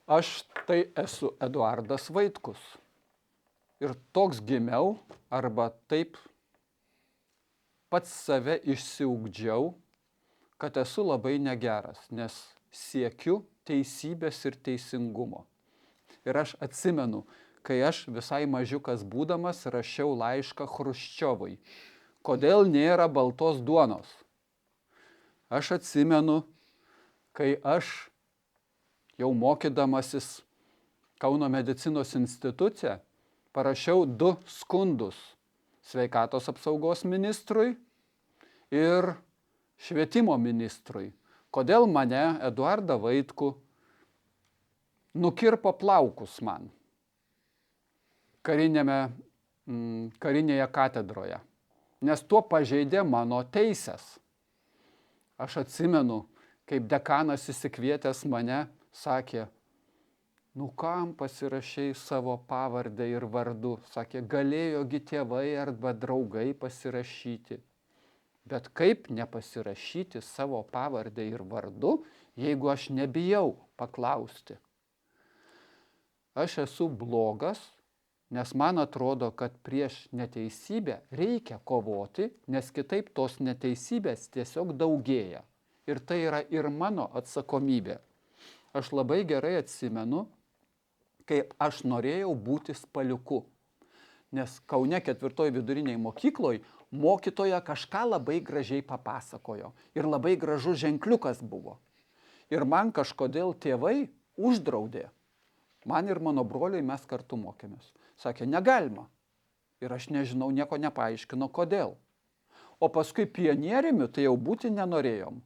Aš tai esu Eduardas Vaitkus. Ir toks gimiau, arba taip pats save išsiugdžiau, kad esu labai negeras, nes siekiu teisybės ir teisingumo. Ir aš atsimenu, kai aš visai mažiukas būdamas rašiau laišką Chruščiovui, kodėl nėra baltos duonos. Aš atsimenu, kai aš jau mokydamasis Kauno medicinos institute parašiau 2 skundus sveikatos apsaugos ministrui ir švietimo ministrui. Kodėl mane, Eduardą Vaitkų, nukirpo plaukus man karinėje katedroje, nes tuo pažeidė mano teises. Aš atsimenu, kaip dekanas įsikvietęs mane sakė, nu kam pasirašei savo pavardę ir vardu? Sakė, galėjogi tėvai arba draugai pasirašyti. Bet kaip nepasirašyti savo pavardę ir vardu, jeigu aš nebijau paklausti? Aš esu blogas, nes man atrodo, kad prieš neteisybę reikia kovoti, nes kitaip tos neteisybės tiesiog daugėja. Ir tai yra ir mano atsakomybė. Aš labai gerai atsimenu, kaip aš norėjau būti spaliuku. Nes Kaune 4 viduriniai mokykloj mokytoja kažką labai gražiai papasakojo. Ir labai gražus ženkliukas buvo. Ir man kažkodėl tėvai uždraudė. Man ir mano broliai mes kartu mokėmės. Sakė, negalima. Ir aš nežinau, nieko nepaaiškino, kodėl. O paskui pionieriumi tai jau būti nenorėjom.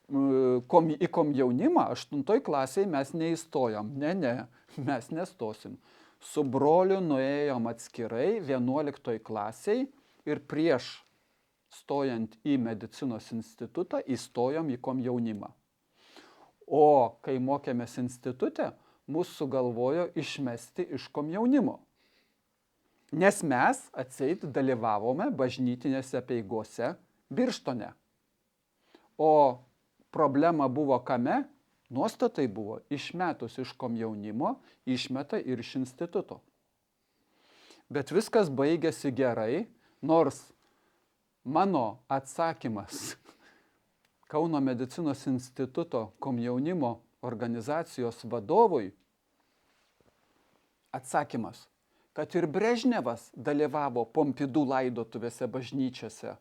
Į komjaunimą 8 klasėje mes neįstojom. Ne, mes nestosim. Su broliu nuėjom atskirai 11 klasėje ir prieš stojant į medicinos institutą įstojom į komjaunimą. O kai mokėmės institute, mus sugalvojo išmesti iš komjaunimo. Nes mes atseit dalyvavome bažnytinėse apeigose Birštone. O problema buvo kame? Nuostatai buvo išmetus iš komjaunimo, išmeta ir iš instituto. Bet viskas baigėsi gerai, nors mano atsakymas Kauno medicinos instituto komjaunimo organizacijos vadovui, atsakymas, kad ir Brežnevas dalyvavo Pompidų laidotuvėse bažnyčiose.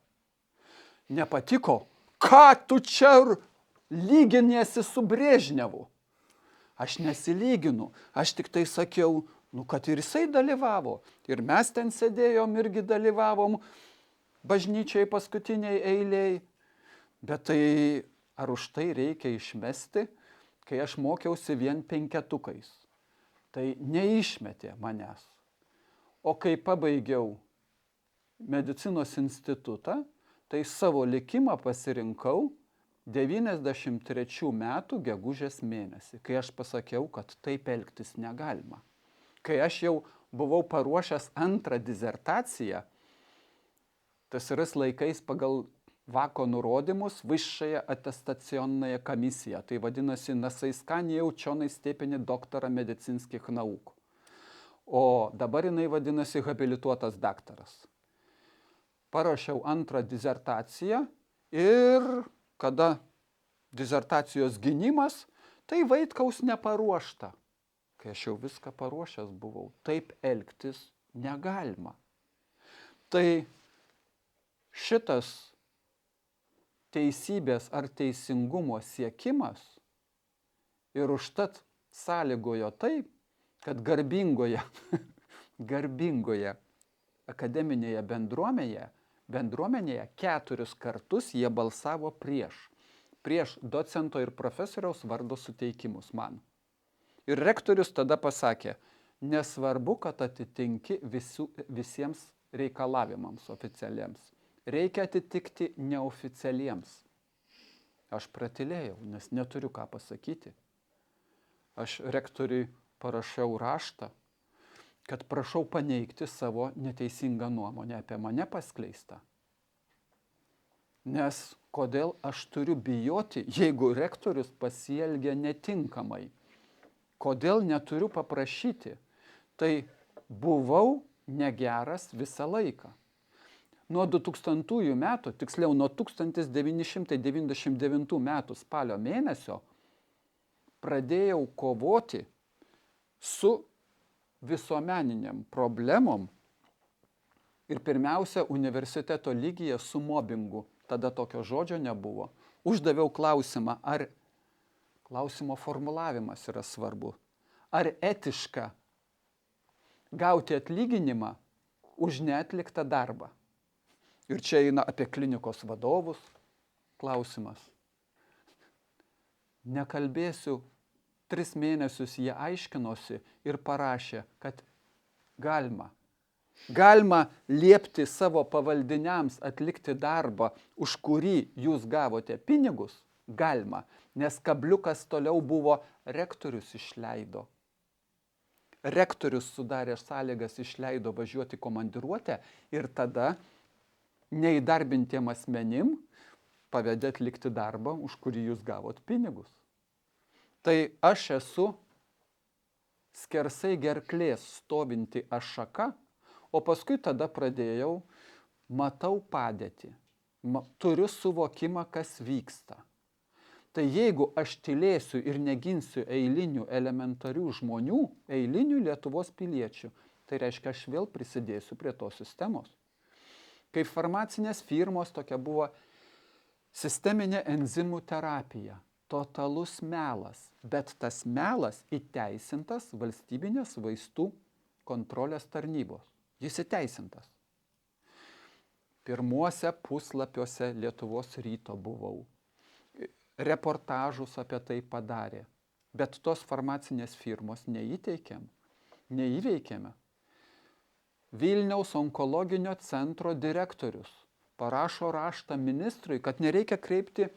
Nepatiko, ką tu čia lyginiesi su Brežnevu? Aš nesilyginu, aš tik tai sakiau, kad ir jisai dalyvavo. Ir mes ten sėdėjom irgi dalyvavom bažnyčiai paskutiniai eiliai. Bet tai ar už tai reikia išmesti, kai aš mokiausi vien 5-tukais? Tai neišmetė manęs. O kai pabaigiau medicinos institutą, tai savo likimą pasirinkau 93 metų gegužės mėnesį, kai aš pasakiau, kad taip elgtis negalima. Kai aš jau buvau paruošęs 2 disertaciją, TSRS laikais pagal Vako nurodymus Высшая атестационная комиссия, tai vadinasi Nasoiskanie ученый степени доктора медицинских наук. O dabar jinai vadinasi habilituotas daktaras. Parašiau 2 disertaciją ir kada disertacijos gynimas, tai Vaitkaus neparuošta. Kai aš jau viską paruošęs buvau, taip elgtis negalima. Tai šitas teisybės ar teisingumo siekimas ir užtat sąlygojo taip, kad garbingoje akademinėje bendruomenėje 4 kartus jie balsavo prieš docento ir profesoriaus vardo suteikimus man. Ir rektorius tada pasakė, nesvarbu, kad atitinki visiems reikalavimams oficialiems. Reikia atitikti neoficialiems. Aš pratylėjau, nes neturiu ką pasakyti. Aš rektoriui parašiau raštą, kad prašau paneigti savo neteisingą nuomonę apie mane paskleistą. Nes kodėl aš turiu bijoti, jeigu rektorius pasielgia netinkamai? Kodėl neturiu paprašyti? Tai buvau negeras visą laiką. Nuo 2000 metų, tiksliau nuo 1999 metų spalio mėnesio pradėjau kovoti su visuomeniniam problemom ir pirmiausia universiteto lygyje su mobingu. Tada tokio žodžio nebuvo. Uždaviau klausimą, ar klausimo formulavimas yra svarbu. Ar etiška gauti atlyginimą už neatliktą darbą? Ir čia eina apie klinikos vadovus klausimas. Nekalbėsiu, 3 mėnesius jie aiškinosi ir parašė, kad galima liepti savo pavaldiniams atlikti darbą, už kurį jūs gavote pinigus, galima, nes kabliukas toliau buvo rektorius išleido. Rektorius sudarė sąlygas, išleido važiuoti komandiruotę ir tada neįdarbintiem asmenim pavedė atlikti darbą, už kurį jūs gavot pinigus. Tai aš esu skersai gerklės stovinti ašaka, o paskui tada pradėjau, matau padėtį, turiu suvokimą, kas vyksta. Tai jeigu aš tylėsiu ir neginsiu eilinių elementarių žmonių, eilinių Lietuvos piliečių, tai reiškia, aš vėl prisidėsiu prie tos sistemos. Kaip farmacinės firmos tokia buvo sisteminė enzimų terapija. Totalus melas, bet tas melas įteisintas valstybinės vaistų kontrolės tarnybos. Jis įteisintas. Pirmuose puslapiuose Lietuvos ryto buvau. Reportažus apie tai padarė. Bet tos farmacinės firmos neįveikėme. Vilniaus onkologinio centro direktorius parašo raštą ministrui, kad nereikia kreipti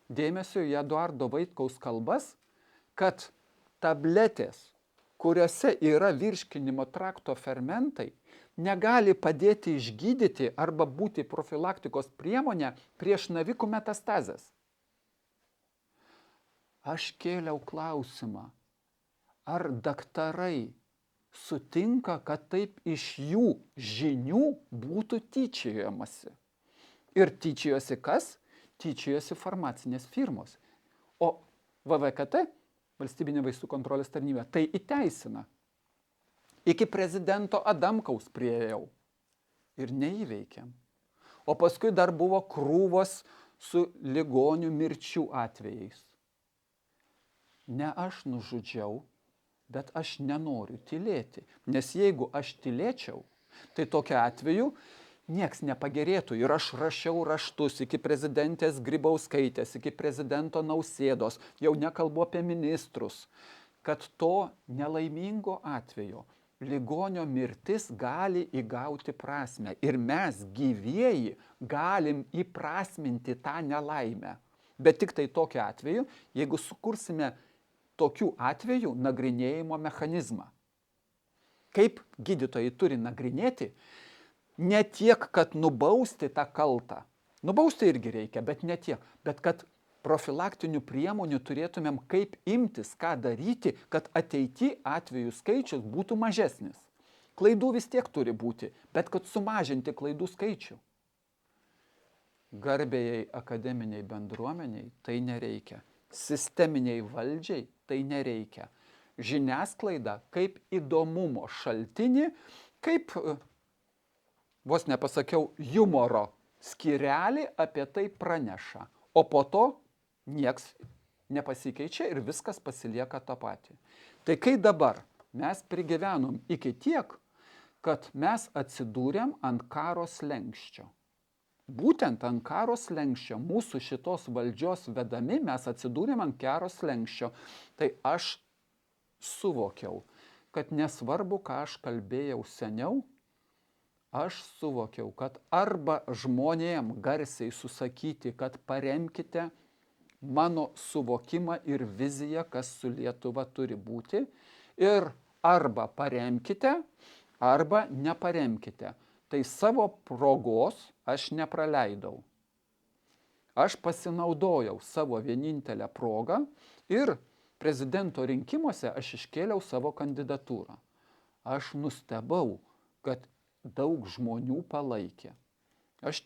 dėmesio į Eduardo Vaitkaus kalbas, kad tabletės, kuriuose yra virškinimo trakto fermentai, negali padėti išgydyti arba būti profilaktikos priemonė prieš navikų metastazes. Aš kėliau klausimą, ar daktarai sutinka, kad taip iš jų žinių būtų tyčiojamasi. Ir tyčiojosi kas? Tyčiojosi farmacinės firmos. O VVKT, valstybinė vaistų kontrolės tarnyba, tai įteisina. Iki prezidento Adamkaus priėjau ir neįveikėm. O paskui dar buvo krūvos su ligonių mirčių atvejais. Ne aš nužudžiau, bet aš nenoriu tylėti. Nes jeigu aš tylėčiau, tai tokiu atveju nieks nepagerėtų. Ir aš rašiau raštus iki prezidentės Grybauskaitės, iki prezidento Nausėdos, jau nekalbu apie ministrus, kad to nelaimingo atveju ligonio mirtis gali įgauti prasmę. Ir mes gyvieji galim įprasminti tą nelaimę. Bet tik tai tokiu atveju, jeigu sukursime tokių atvejų nagrinėjimo mechanizmą. Kaip gydytojai turi nagrinėti, ne tiek, kad nubausti tą kaltą. Nubausti irgi reikia, bet ne tiek. Bet kad profilaktinių priemonių turėtumėm kaip imtis, ką daryti, kad ateity atvejų skaičius būtų mažesnis. Klaidų vis tiek turi būti, bet kad sumažinti klaidų skaičių. Garbėjai akademiniai bendruomeniai tai nereikia. Sisteminiai valdžiai tai nereikia. Žiniasklaida kaip įdomumo šaltinį, kaip, vos nepasakiau, humoro skyrelį apie tai praneša. O po to nieks nepasikeičia ir viskas pasilieka tą patį. Tai kai dabar mes prigyvenom iki tiek, kad mes atsidūrėm ant karo slenksčio. Būtent ant karo slenksčio, mūsų šitos valdžios vedami, mes atsidūrėm ant karo slenksčio. Tai aš suvokiau, kad nesvarbu, ką aš kalbėjau seniau, aš suvokiau, kad arba žmonėm garsiai susakyti, kad paremkite mano suvokimą ir viziją, kas su Lietuva turi būti, ir arba paremkite, arba neparemkite. Tai savo progos aš nepraleidau. Aš pasinaudojau savo vienintelę progą ir prezidento rinkimuose aš iškėliau savo kandidatūrą. Aš nustebau, kad daug žmonių palaikė. Aš